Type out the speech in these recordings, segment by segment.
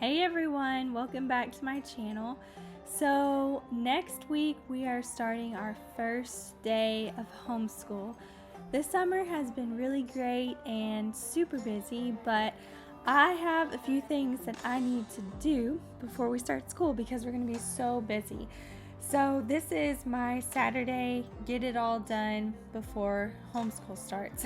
Hey everyone, welcome back to my channel. So next week we are starting our first day of homeschool. This summer has been really great and super busy, but I have a few things that I need to do before we start school because we're going to be so busy. So this is my Saturday, get it all done before homeschool starts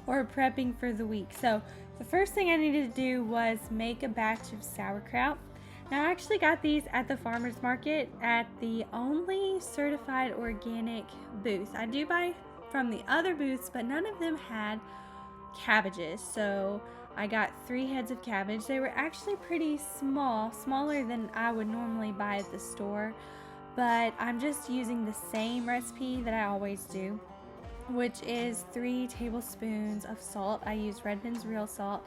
or prepping for the week. So the first thing I needed to do was make a batch of sauerkraut. Now I actually got these at the farmer's market at the only certified organic booth. I do buy from the other booths, but none of them had cabbages. So I got 3 heads of cabbage. They were actually pretty small, smaller than I would normally buy at the store. But I'm just using the same recipe that I always do, which is 3 tablespoons of salt. I use Redmond's real salt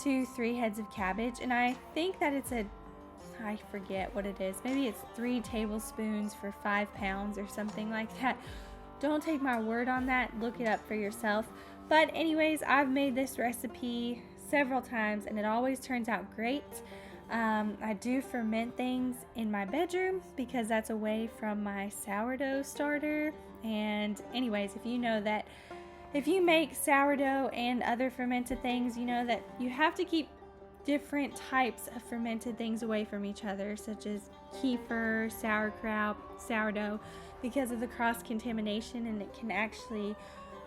to 3 heads of cabbage, and I think that I forget what it is. Maybe it's 3 tablespoons for 5 pounds or something like that. Don't take my word on that. Look it up for yourself. But anyways, I've made this recipe several times, and it always turns out great. I do ferment things in my bedroom because that's away from my sourdough starter. And anyways, if you know that if you make sourdough and other fermented things, you know that you have to keep different types of fermented things away from each other, such as kefir, sauerkraut, sourdough, because of the cross-contamination, and it can actually,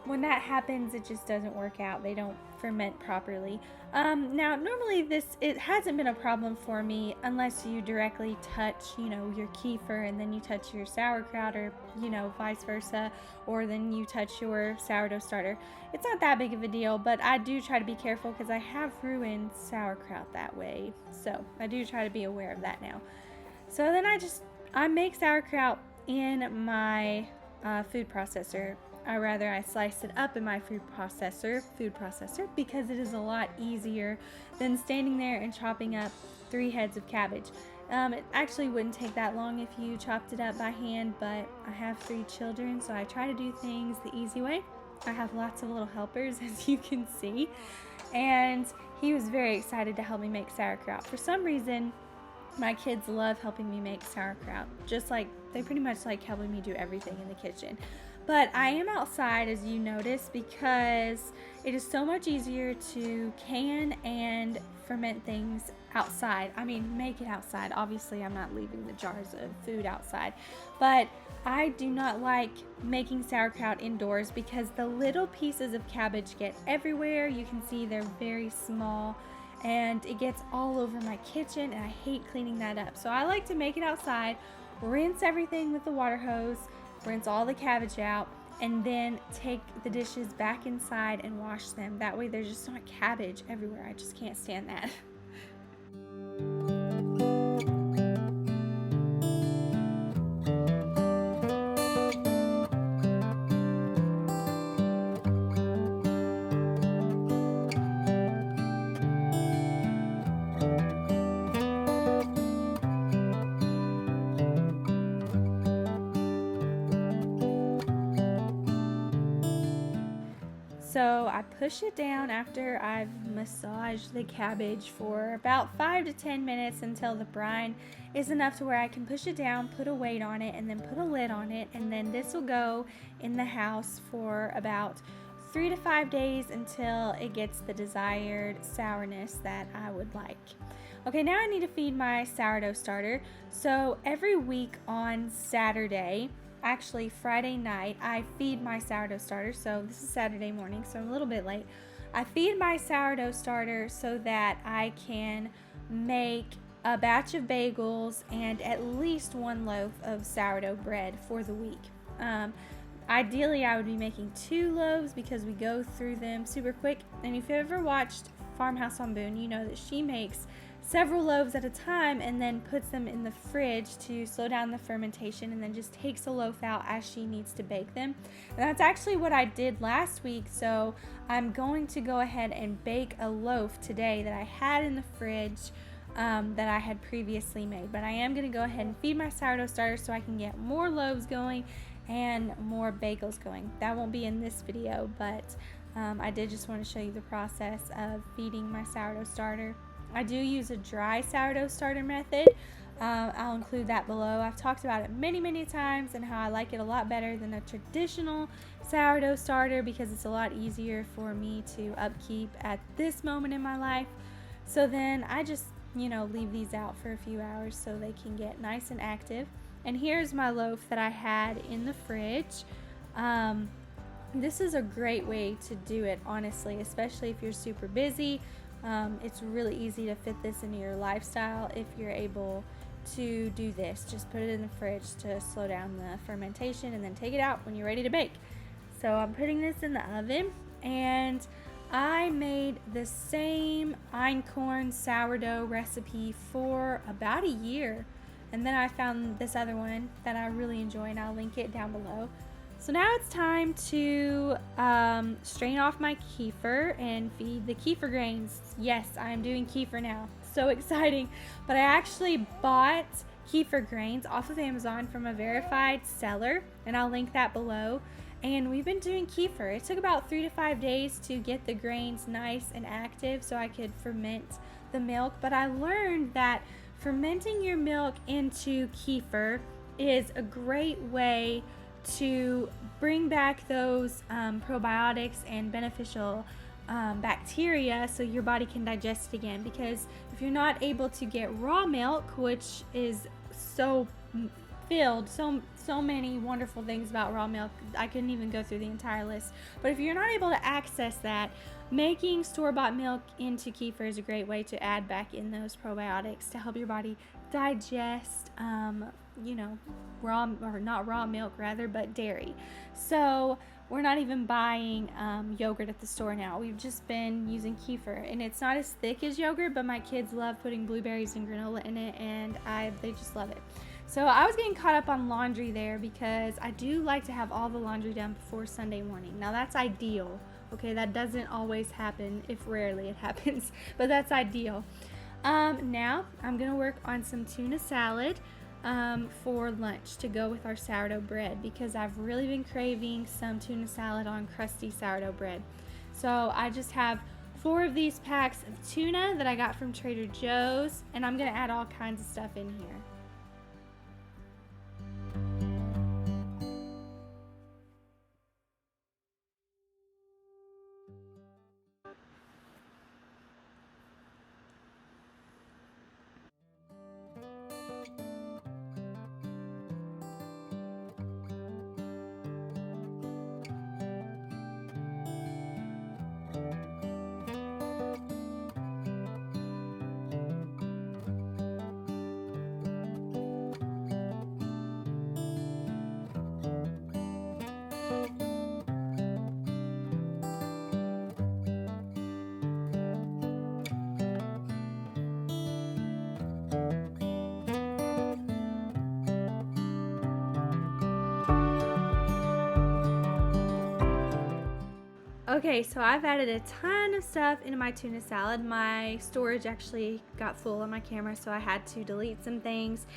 when that happens, it just doesn't work out. They don't ferment properly. Now, normally it hasn't been a problem for me unless you directly touch, your kefir and then you touch your sauerkraut, or, vice versa, or then you touch your sourdough starter. It's not that big of a deal, but I do try to be careful because I have ruined sauerkraut that way. So I do try to be aware of that now. So then I make sauerkraut in my food processor. I slice it up in my food processor because it is a lot easier than standing there and chopping up 3 heads of cabbage. It actually wouldn't take that long if you chopped it up by hand, but I have 3 children, so I try to do things the easy way. I have lots of little helpers, as you can see, and he was very excited to help me make sauerkraut. For some reason, my kids love helping me make sauerkraut, just like they pretty much like helping me do everything in the kitchen. But I am outside, as you notice, because it is so much easier to can and ferment things outside. I mean, make it outside. Obviously, I'm not leaving the jars of food outside, but I do not like making sauerkraut indoors because the little pieces of cabbage get everywhere. You can see they're very small, and it gets all over my kitchen, and I hate cleaning that up. So I like to make it outside, rinse everything with the water hose, rinse all the cabbage out, and then take the dishes back inside and wash them. That way there's just not cabbage everywhere. I just can't stand that. So I push it down after I've massaged the cabbage for about 5 to 10 minutes until the brine is enough to where I can push it down, put a weight on it, and then put a lid on it. And then this will go in the house for about 3 to 5 days until it gets the desired sourness that I would like. Okay, now I need to feed my sourdough starter. So every week on Saturday, actually Friday night, I feed my sourdough starter. So this is Saturday morning, so I'm a little bit late. I feed my sourdough starter so that I can make a batch of bagels and at least 1 loaf of sourdough bread for the week. Ideally, I would be making 2 loaves because we go through them super quick. And if you've ever watched Farmhouse on Boone, you know that she makes several loaves at a time and then puts them in the fridge to slow down the fermentation, and then just takes a loaf out as she needs to bake them. And that's actually what I did last week, so I'm going to go ahead and bake a loaf today that I had in the fridge that I had previously made. But I am going to go ahead and feed my sourdough starter so I can get more loaves going and more bagels going. That won't be in this video, but I did just want to show you the process of feeding my sourdough starter. I do use a dry sourdough starter method. I'll include that below. I've talked about it many times and how I like it a lot better than a traditional sourdough starter because it's a lot easier for me to upkeep at this moment in my life. So then I just, leave these out for a few hours so they can get nice and active. And here's my loaf that I had in the fridge. This is a great way to do it, honestly, especially if you're super busy. It's really easy to fit this into your lifestyle if you're able to do this. Just put it in the fridge to slow down the fermentation and then take it out when you're ready to bake. So I'm putting this in the oven, and I made the same einkorn sourdough recipe for about a year, and then I found this other one that I really enjoy, and I'll link it down below. So now it's time to strain off my kefir and feed the kefir grains. Yes, I am doing kefir now. So exciting. But I actually bought kefir grains off of Amazon from a verified seller, and I'll link that below. And we've been doing kefir. It took about 3 to 5 days to get the grains nice and active so I could ferment the milk. But I learned that fermenting your milk into kefir is a great way to bring back those probiotics and beneficial bacteria so your body can digest it again. Because if you're not able to get raw milk, which is so filled, so many wonderful things about raw milk, I couldn't even go through the entire list. But if you're not able to access that, making store-bought milk into kefir is a great way to add back in those probiotics to help your body digest raw, or not raw milk rather, but dairy. So we're not even buying yogurt at the store now. We've just been using kefir, and it's not as thick as yogurt, but my kids love putting blueberries and granola in it, and they just love it. So I was getting caught up on laundry there because I do like to have all the laundry done before Sunday morning. Now that's ideal. Okay, that doesn't always happen, if rarely it happens, but that's ideal. Now I'm gonna work on some tuna salad for lunch to go with our sourdough bread, because I've really been craving some tuna salad on crusty sourdough bread. So I just have 4 of these packs of tuna that I got from Trader Joe's, and I'm gonna add all kinds of stuff in here. Okay, so I've added a ton of stuff into my tuna salad. My storage actually got full on my camera, so I had to delete some things.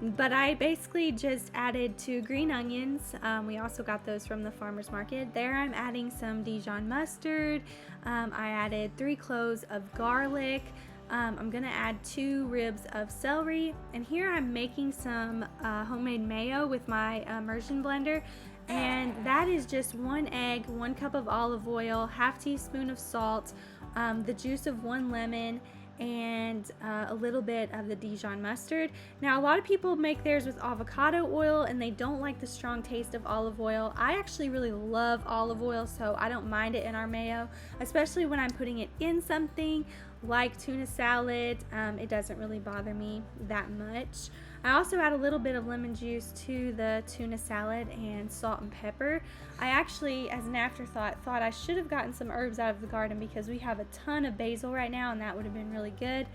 But I basically just added 2 green onions. We also got those from the farmer's market. There I'm adding some Dijon mustard. I added 3 cloves of garlic. I'm gonna add 2 ribs of celery. And here I'm making some homemade mayo with my immersion blender. And that is just 1 egg, 1 cup of olive oil, half teaspoon of salt, the juice of 1 lemon, and a little bit of the Dijon mustard. Now, a lot of people make theirs with avocado oil and they don't like the strong taste of olive oil. I actually really love olive oil, so I don't mind it in our mayo, especially when I'm putting it in something like tuna salad. It doesn't really bother me that much. I also add a little bit of lemon juice to the tuna salad and salt and pepper. I actually, as an afterthought, thought I should have gotten some herbs out of the garden because we have a ton of basil right now and that would have been really good.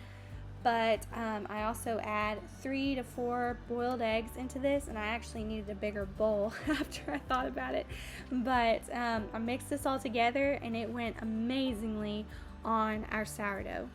But I also add 3 to 4 boiled eggs into this, and I actually needed a bigger bowl after I thought about it. But I mixed this all together and it went amazingly on our sourdough.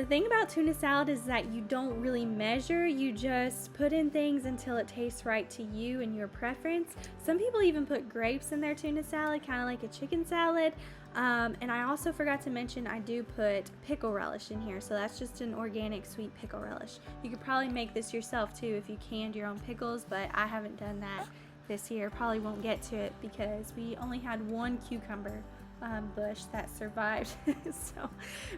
thing about tuna salad is that you don't really measure, you just put in things until it tastes right to you and your preference. Some people even put grapes in their tuna salad, kind of like a chicken salad. And I also forgot to mention I do put pickle relish in here, so that's just an organic sweet pickle relish. You could probably make this yourself too if you canned your own pickles, but I haven't done that this year. Probably won't get to it because we only had one cucumber bush that survived, so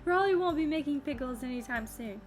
probably won't be making pickles anytime soon.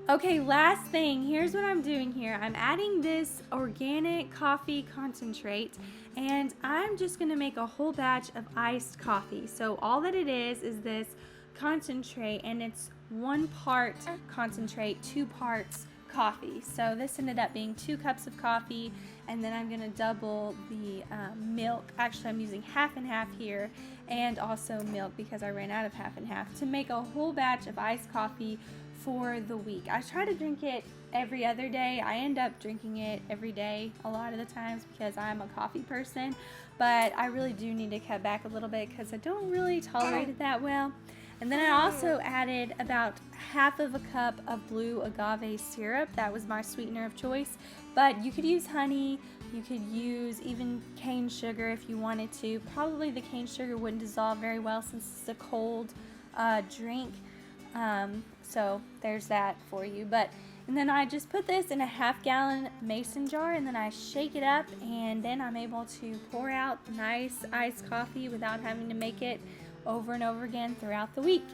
Okay, last thing, here's what I'm doing here. I'm adding this organic coffee concentrate, and I'm just gonna make a whole batch of iced coffee. So all that it is this concentrate, and it's 1 part concentrate, 2 parts coffee. So this ended up being 2 cups of coffee, and then I'm gonna double the milk. Actually, I'm using half and half here, and also milk because I ran out of half and half to make a whole batch of iced coffee for the week. I try to drink it every other day. I end up drinking it every day a lot of the times because I'm a coffee person, but I really do need to cut back a little bit because I don't really tolerate it that well. And then I also added about half of a cup of blue agave syrup. That was my sweetener of choice, but you could use honey, you could use even cane sugar if you wanted to. Probably the cane sugar wouldn't dissolve very well since it's a cold drink. So there's that for you. And then I just put this in a half-gallon mason jar, and then I shake it up, and then I'm able to pour out nice iced coffee without having to make it over and over again throughout the week.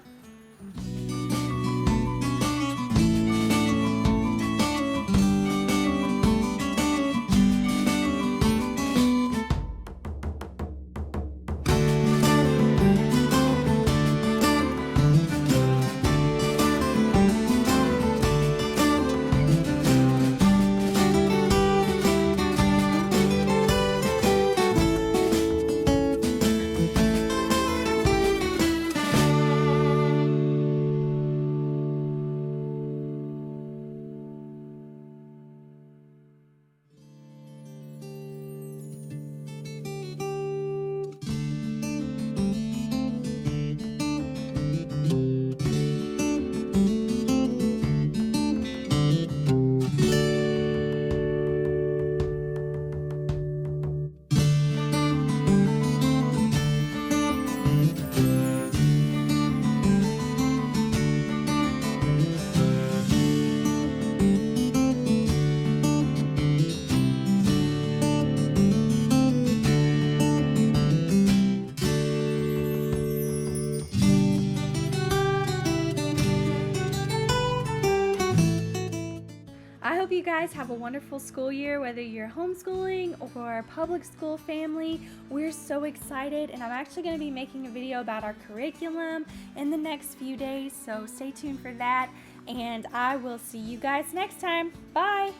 you guys have a wonderful school year, whether you're homeschooling or public school family. We're so excited, and I'm actually going to be making a video about our curriculum in the next few days, so stay tuned for that, and I will see you guys next time. Bye!